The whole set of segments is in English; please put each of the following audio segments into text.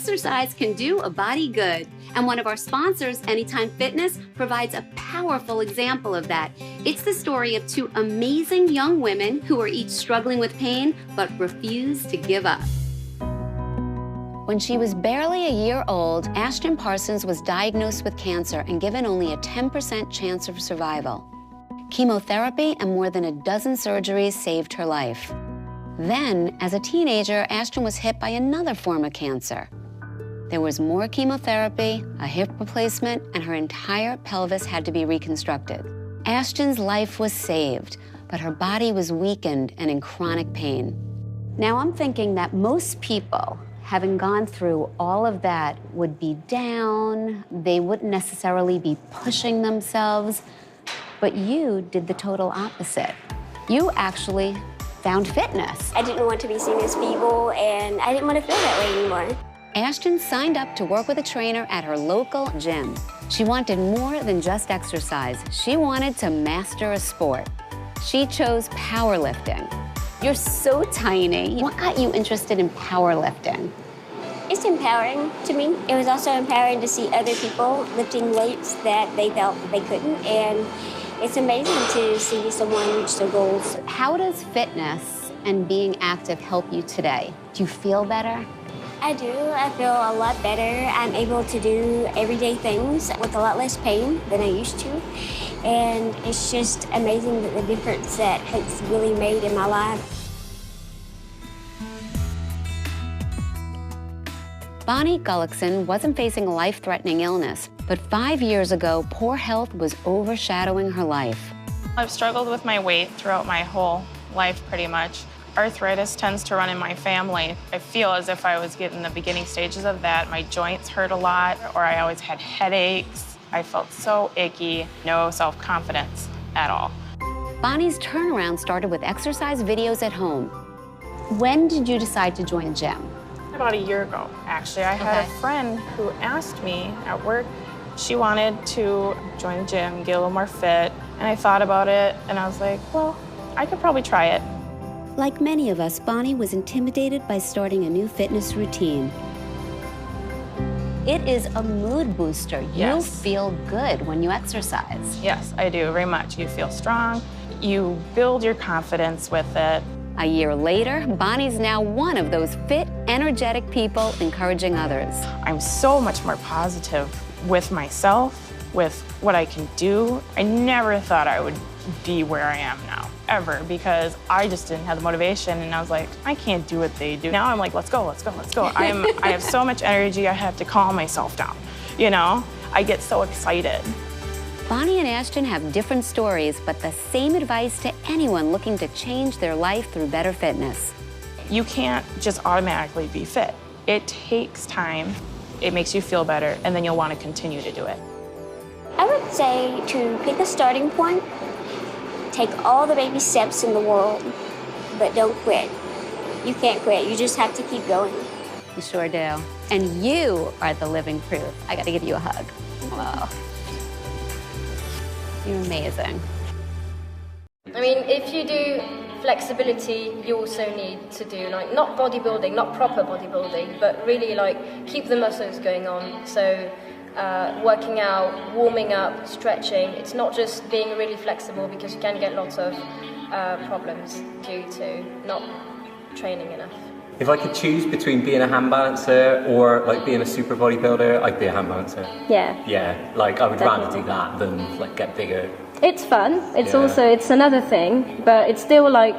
exercise can do a body good. And one of our sponsors, Anytime Fitness, provides a powerful example of that. It's the story of two amazing young women who are each struggling with pain but refuse to give up. When she was barely a year old, Ashton Parsons was diagnosed with cancer and given only a 10% chance of survival. Chemotherapy and more than a dozen surgeries saved her life. Then, as a teenager, Ashton was hit by another form of cancer. There was more chemotherapy, a hip replacement, and her entire pelvis had to be reconstructed. Ashton's life was saved, but her body was weakened and in chronic pain. Now I'm thinking that most people, having gone through all of that, would be down, they wouldn't necessarily be pushing themselves, but you did the total opposite. You actually found fitness. I didn't want to be seen as feeble, and I didn't want to feel that way anymore. Ashton signed up to work with a trainer at her local gym. She wanted more than just exercise. She wanted to master a sport. She chose powerlifting. You're so tiny. What got you interested in powerlifting? It's empowering to me. It was also empowering to see other people lifting weights that they felt they couldn't, and it's amazing to see someone reach their goals. How does fitness and being active help you today? Do you feel better? I do. I feel a lot better. I'm able to do everyday things with a lot less pain than I used to. And it's just amazing that the difference that it's really made in my life. Bonnie Gullickson wasn't facing a life-threatening illness, but 5 years ago, poor health was overshadowing her life. I've struggled with my weight throughout my whole life, pretty much. Arthritis tends to run in my family. I feel as if I was getting the beginning stages of that. My joints hurt a lot, or I always had headaches. I felt so icky, no self-confidence at all. Bonnie's turnaround started with exercise videos at home. When did you decide to join a gym? About a year ago, actually. I had a friend who asked me at work, she wanted to join the gym, get a little more fit, and I thought about it, and I was like, well, I could probably try it. Like many of us, Bonnie was intimidated by starting a new fitness routine. It is a mood booster. Yes. You feel good when you exercise. Yes, I do, very much. You feel strong, you build your confidence with it. A year later, Bonnie's now one of those fit, energetic people encouraging others. I'm so much more positive with myself, with what I can do. I never thought I would be where I am now, ever, because I just didn't have the motivation, and I was like, I can't do what they do. Now I'm like, let's go, let's go, let's go. I have so much energy, I have to calm myself down, you know? I get so excited. Bonnie and Ashton have different stories, but the same advice to anyone looking to change their life through better fitness. You can't just automatically be fit. It takes time, it makes you feel better, and then you'll want to continue to do it. I would say to pick a starting point, take all the baby steps in the world, but don't quit. You can't quit, you just have to keep going. You sure do. And you are the living proof. I gotta give you a hug. Wow. You're amazing. I mean, if you do flexibility, you also need to do, like, not bodybuilding, not proper bodybuilding, but really, like, keep the muscles going on. So working out, warming up, stretching. It's not just being really flexible, because you can get lots of problems due to not training enough. If I could choose between being a hand balancer or like being a super bodybuilder, I'd be a hand balancer. Yeah. Yeah, like I would rather do that than like get bigger. It's fun. It's also, it's another thing, but it's still like,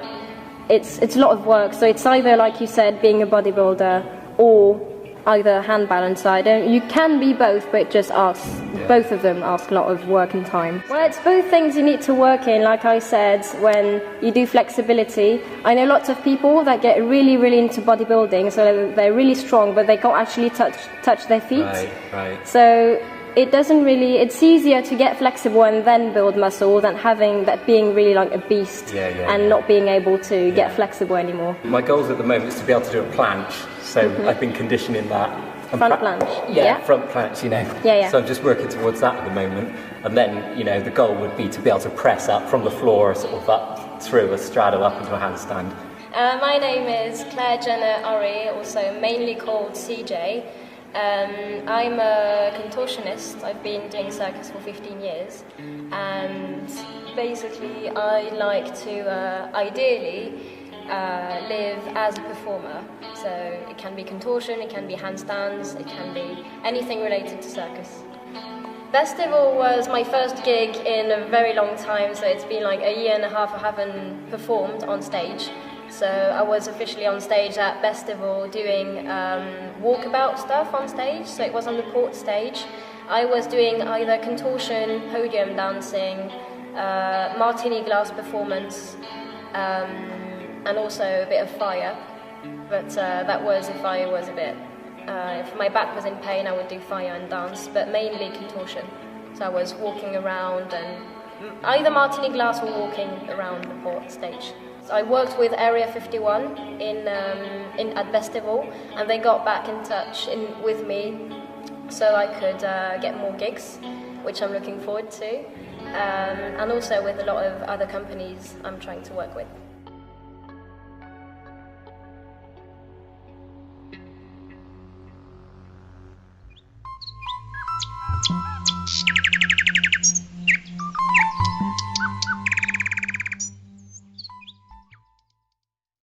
it's a lot of work. So it's either, like you said, being a bodybuilder or either a hand balancer. You can be both, but it just asks, both of them ask a lot of work and time. Well, it's both things you need to work in. Like I said, when you do flexibility, I know lots of people that get really, really into bodybuilding, so they're really strong, but they can't actually touch their feet. Right. So it doesn't really, it's easier to get flexible and then build muscle than having that being really like a beast and not being able to get flexible anymore. My goals at the moment is to be able to do a planche, so I've been conditioning that. Front planche? Front planche, you know. So I'm just working towards that at the moment. And then, you know, the goal would be to be able to press up from the floor, sort of up through a straddle up into a handstand. My name is Claire Jenna Ori, also mainly called CJ. I'm a contortionist. I've been doing circus for 15 years, and basically I like to ideally live as a performer. So it can be contortion, it can be handstands, it can be anything related to circus. Festival was my first gig in a very long time, so it's been like a year and a half I haven't performed on stage. So I was officially on stage at Festival doing walkabout stuff on stage, so it was on the port stage. I was doing either contortion, podium dancing, martini glass performance, and also a bit of fire. But that was if I was a bit, if my back was in pain, I would do fire and dance, but mainly contortion. So I was walking around and either martini glass or walking around the port stage. So I worked with Area 51 at Festival, and they got back in touch with me so I could get more gigs, which I'm looking forward to, and also with a lot of other companies I'm trying to work with.